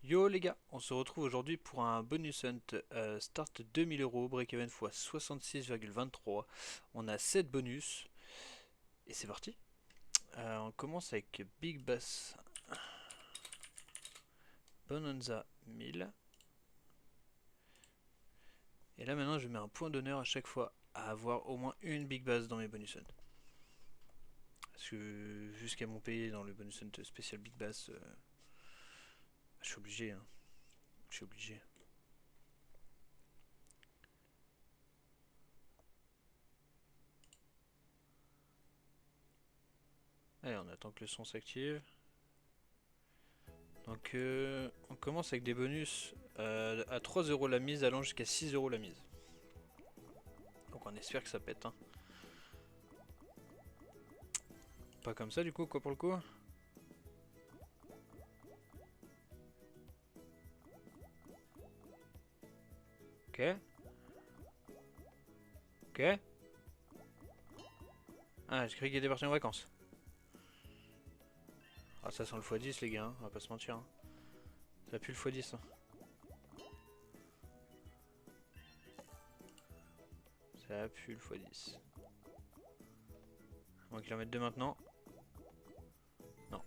Yo les gars, on se retrouve aujourd'hui pour un bonus hunt start 2000 euros, break-even x 66,23. On a 7 bonus et c'est parti. On commence avec Big Bass Bonanza 1000. Et là maintenant je mets un point d'honneur à chaque fois à avoir au moins une Big Bass dans mes bonus hunt. Parce que vu ce qu'elles m'ont payé dans le bonus hunt spécial Big Bass, je suis obligé. Hein. Je suis obligé. Allez, on attend que le son s'active. Donc on commence avec des bonus à 3 euros la mise allant jusqu'à 6 euros la mise. Donc on espère que ça pète. Hein. Pas comme ça du coup, quoi pour le coup. Ok. Ok. Ah, j'ai cru qu'il était parti en vacances. Ah, ça sent le x10 les gars, hein, on va pas se mentir. Hein. Ça pue le x10. Hein. Ça pue le x10. On va qu'il en mette deux maintenant. Non.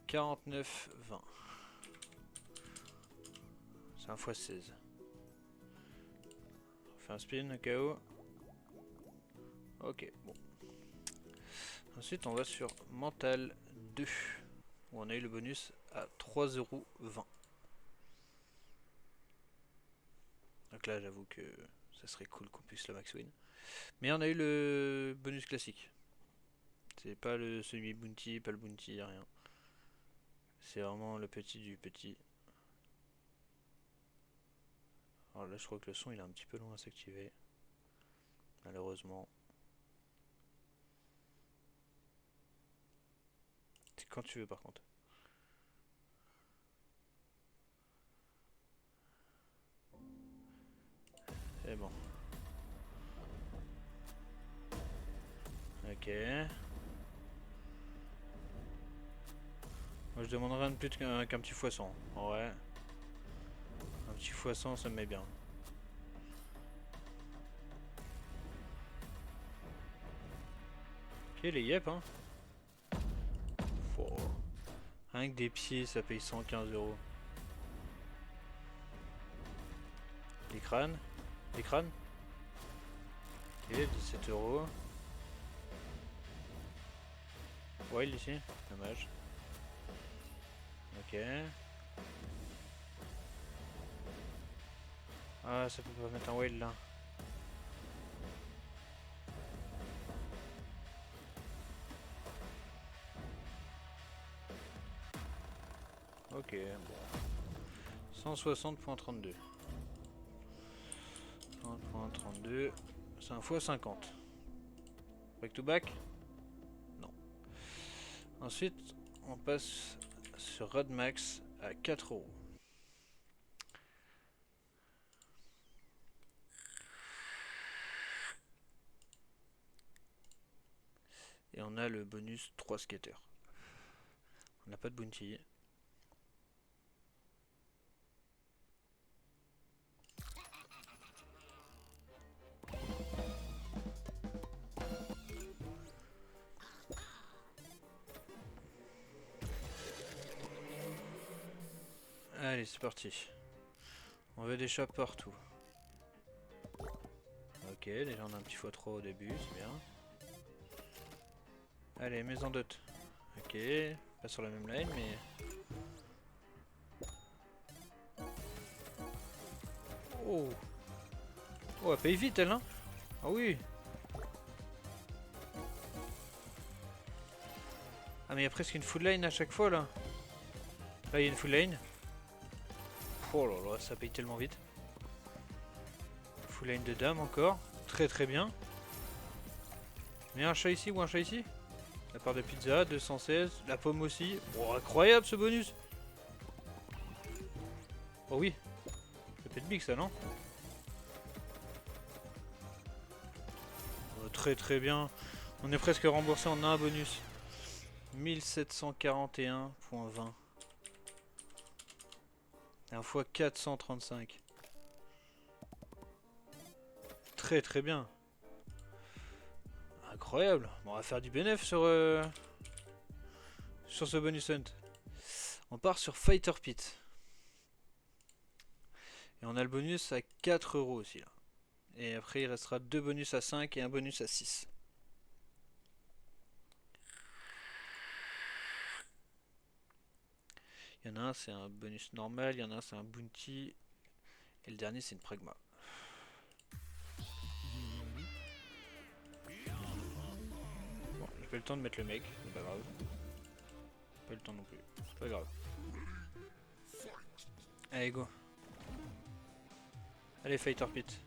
49, 20. C'est un x16. On fait un spin au cas où. Ok, bon. Ensuite, on va sur Mental 2, où on a eu le bonus à 3,20 €. Donc là, j'avoue que ça serait cool qu'on puisse le max win. Mais on a eu le bonus classique. C'est pas le semi-bounty, pas le bounty, rien. C'est vraiment le petit du petit. Alors là, je crois que le son il est un petit peu long à s'activer. Malheureusement. C'est quand tu veux par contre. C'est bon. Ok. Moi je demanderais rien de plus qu'un petit poisson. Ouais. Un petit poisson ça me met bien. Ok les yep hein. Oh. Rien que des pieds ça paye 115 €. Les crânes. Les crânes. Ok 17 €. Wild ici. Dommage. Ok. Ah ça peut pas mettre un wild là. Ok, bon. 160.32. 1.32. C'est un x50. Back to back? Non. Ensuite, on passe sur Radmax à 4 €. Et on a le bonus 3 skaters. On n'a pas de bounty. Allez, c'est parti. On veut des chats partout. Ok, déjà on a un petit x3 au début, c'est bien. Allez, maison d'hôte. Ok, pas sur la même line, mais... Oh. Oh, elle paye vite, elle, hein. Ah oui. Ah, mais il y a presque une full line à chaque fois, là. Là, il y a une full line. Oh là là, ça paye tellement vite. Full line de dame encore. Très très bien. Mais un chat ici ou un chat ici. La part de pizza, 216. La pomme aussi. Oh, incroyable ce bonus. Oh oui. Ça peut être big ça, non? Oh, très très bien. On est presque remboursé en un bonus. 1741.20. 1 fois 435. Très très bien. Incroyable. Bon, on va faire du bénéf sur ce bonus hunt. On part sur Fighter Pit. Et on a le bonus à 4 € aussi là. Et après il restera 2 bonus à 5 et un bonus à 6. Il y en a un c'est un bonus normal, il y en a un c'est un bounty. Et le dernier c'est une pragma. Bon, j'ai pas eu le temps de mettre le mec, c'est pas grave. Pas eu le temps non plus, c'est pas grave. Allez go. Allez Fighter Pit.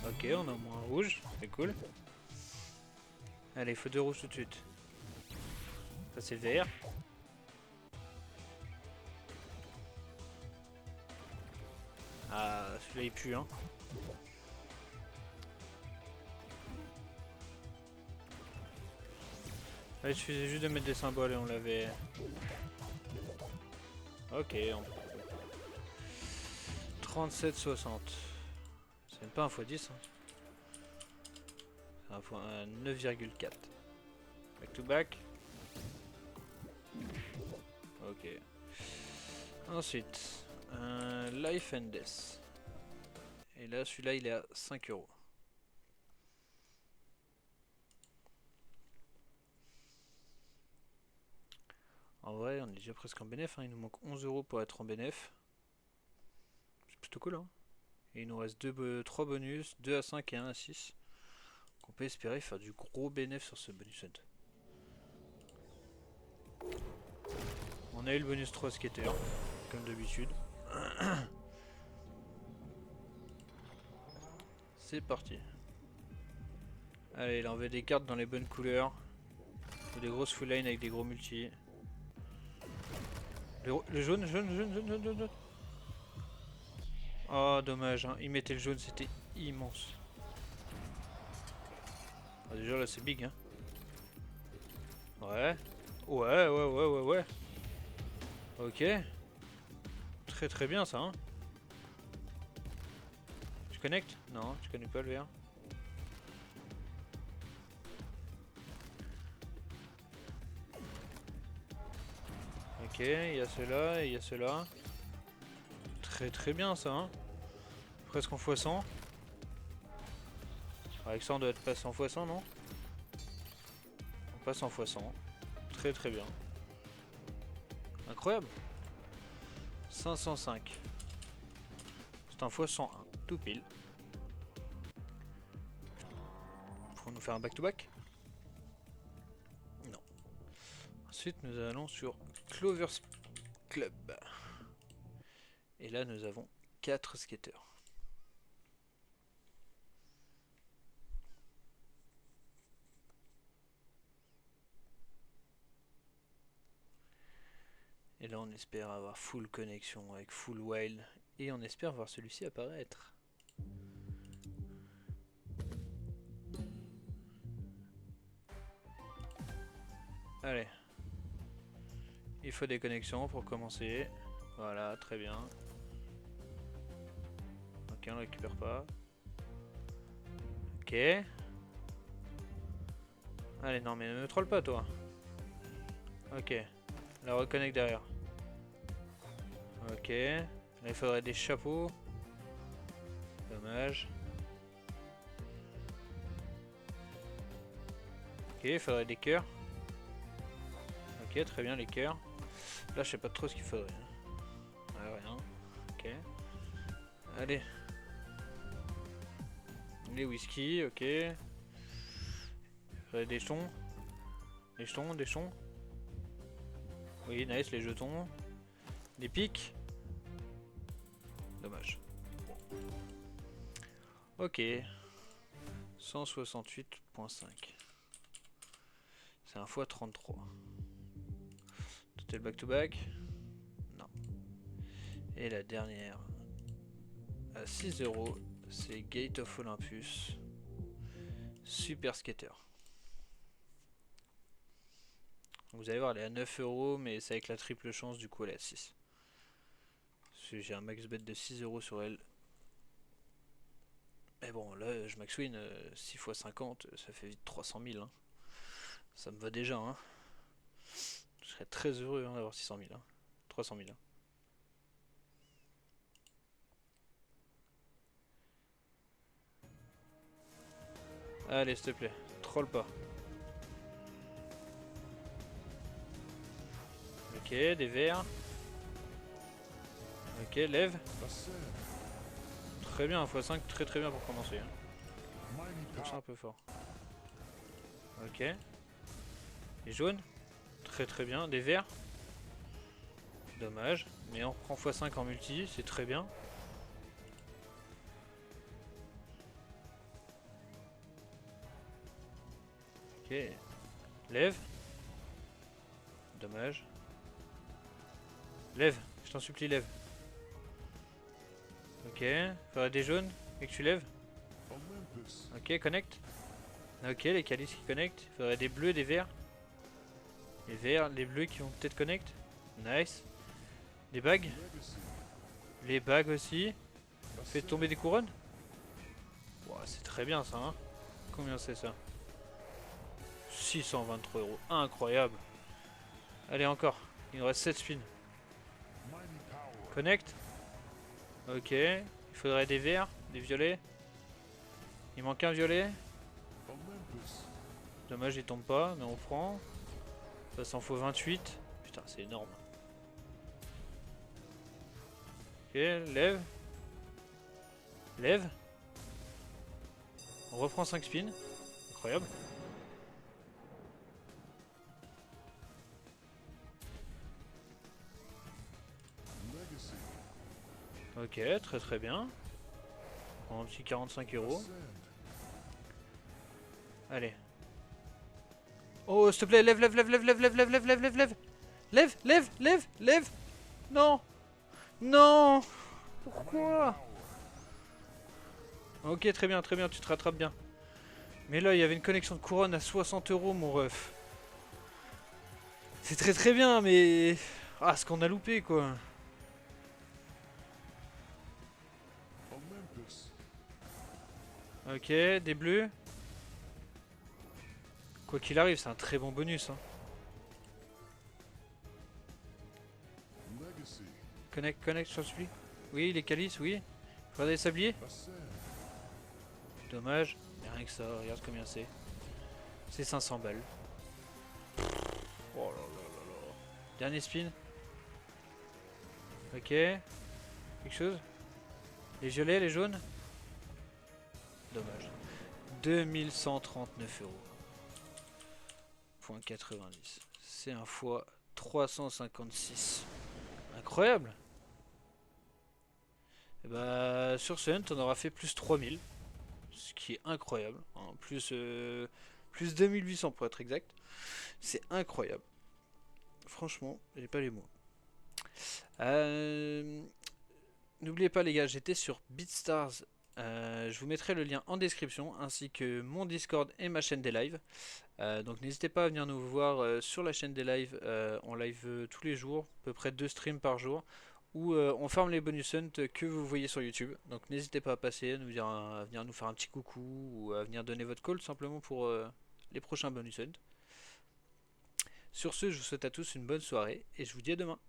Ok, on a au moins un rouge, c'est cool. Allez, il faut 2 rouges tout de suite. Ça c'est vert. Ah, celui-là il pue hein. Ah, il suffisait juste de mettre des symboles et on l'avait. Ok, 37,60. C'est même pas un x10 hein. C'est un fois 9,4. Back to back. Ok. Ensuite, Life and Death. Et là, celui-là, il est à 5 €. En vrai, on est déjà presque en bénéf. Hein. Il nous manque 11 € pour être en bénéf. C'est plutôt cool. Hein. Et il nous reste 3 bonus, 2 à 5 et 1 à 6. On peut espérer faire du gros bénéf sur ce bonus hunt. On a eu le bonus 3 skater, comme d'habitude. C'est parti. Allez, il envoie des cartes dans les bonnes couleurs. Ou des grosses full line avec des gros multi. Le jaune, jaune. Oh, dommage, hein. Il mettait le jaune, c'était immense. Ah, déjà là, c'est big, hein. Ouais. Ouais. Ok. Très très bien ça, hein. Tu connectes? Non, tu connais pas le vert. Ok, il y a ceux-là et il y a ceux-là. Très très bien ça, hein. Presque en x100. Avec ça on doit être passé en x100, non? On passe en x100. Très très bien. Incroyable. 505. C'est un x101. Tout pile. Pour nous faire un back-to-back? Non. Ensuite nous allons sur Clover's Club. Et là nous avons 4 skaters. Et là on espère avoir full connexion avec full wild. Et on espère voir celui-ci apparaître. Allez. Il faut des connexions pour commencer. Voilà, très bien. Ok, on récupère pas. Ok. Allez, non mais ne me troll pas toi. Ok. La reconnecte derrière. Ok. Là il faudrait des chapeaux. Dommage. Ok, il faudrait des cœurs. Ok, très bien les cœurs. Là je sais pas trop ce qu'il faudrait. Ouais, rien. Ok. Allez. Les whisky, ok. Il faudrait des jetons. Des jetons. Oui, nice, les jetons. Des pics. Dommage. Ok. 168.5. C'est un x 33. Tout est le back-to-back? Non. Et la dernière, à 6 €, c'est Gate of Olympus. Super Skater. Vous allez voir, elle est à 9 euros, mais c'est avec la triple chance, du coup elle est à 6. Parce que j'ai un max bet de 6 euros sur elle. Mais bon, là, je max win 6 x 50, ça fait vite 300 000. Hein. Ça me va déjà. Hein. Je serais très heureux hein, d'avoir 600 000. Hein. 300 000. Hein. Allez, s'il te plaît, troll pas. Ok, des verres. Ok, lève. Très bien, x5, très très bien pour commencer. Hein. C'est un peu fort. Ok. Les jaunes. Très très bien. Des verts. Dommage. Mais on reprend x5 en multi, c'est très bien. Ok. Lève. Dommage. Lève, je t'en supplie, lève. Ok, faudrait des jaunes et que tu lèves. Ok, connecte. Ok, les calices qui connectent. Faudrait des bleus, des verts. Les verts, les bleus qui vont peut-être connect. Nice. Des bagues. Les bagues aussi. Fait tomber des couronnes. Wow, c'est très bien ça. Hein. Combien c'est ça? 623 euros. Incroyable. Allez, encore. Il nous reste 7 spins. Connect. Ok. Il faudrait des verts, des violets. Il manque un violet. Dommage, il tombe pas, mais on prend. Ça s'en faut 28. Putain, c'est énorme. Ok, lève. Lève. On reprend 5 spins. Incroyable. Ok, très très bien. Un petit 45 euros. Allez. Oh, s'il te plaît, lève, lève, lève, lève, lève, lève, lève, lève, lève, lève, lève. Lève, lève, lève, lève. Non. Non. Pourquoi? Ok, très bien, tu te rattrapes bien. Mais là, il y avait une connexion de couronne à 60 euros, mon ref. C'est très très bien, mais... Ah, ce qu'on a loupé, quoi. Ok, des bleus. Quoi qu'il arrive, c'est un très bon bonus. Hein. Connect, connect, je t'en supplie. Oui, les calices, oui. Faudrait des sabliers. Dommage. Mais rien que ça, regarde combien c'est. C'est 500 balles. Oh là là là là. Dernier spin. Ok. Quelque chose. Les violets, les jaunes. Dommage. 2139 euros. Point 90. C'est un fois 356. Incroyable. Et bah sur ce hunt on aura fait plus 3000. Ce qui est incroyable. Hein. Plus 2800 pour être exact. C'est incroyable. Franchement, j'ai pas les mots. N'oubliez pas les gars, j'étais sur BeatStars. Je vous mettrai le lien en description ainsi que mon Discord et ma chaîne des lives. Donc n'hésitez pas à venir nous voir sur la chaîne des lives. On live tous les jours, à peu près 2 streams par jour. Où on farm les bonus hunt que vous voyez sur YouTube. Donc n'hésitez pas à passer, à venir nous faire un petit coucou ou à venir donner votre call simplement pour les prochains bonus hunt. Sur ce, je vous souhaite à tous une bonne soirée et je vous dis à demain.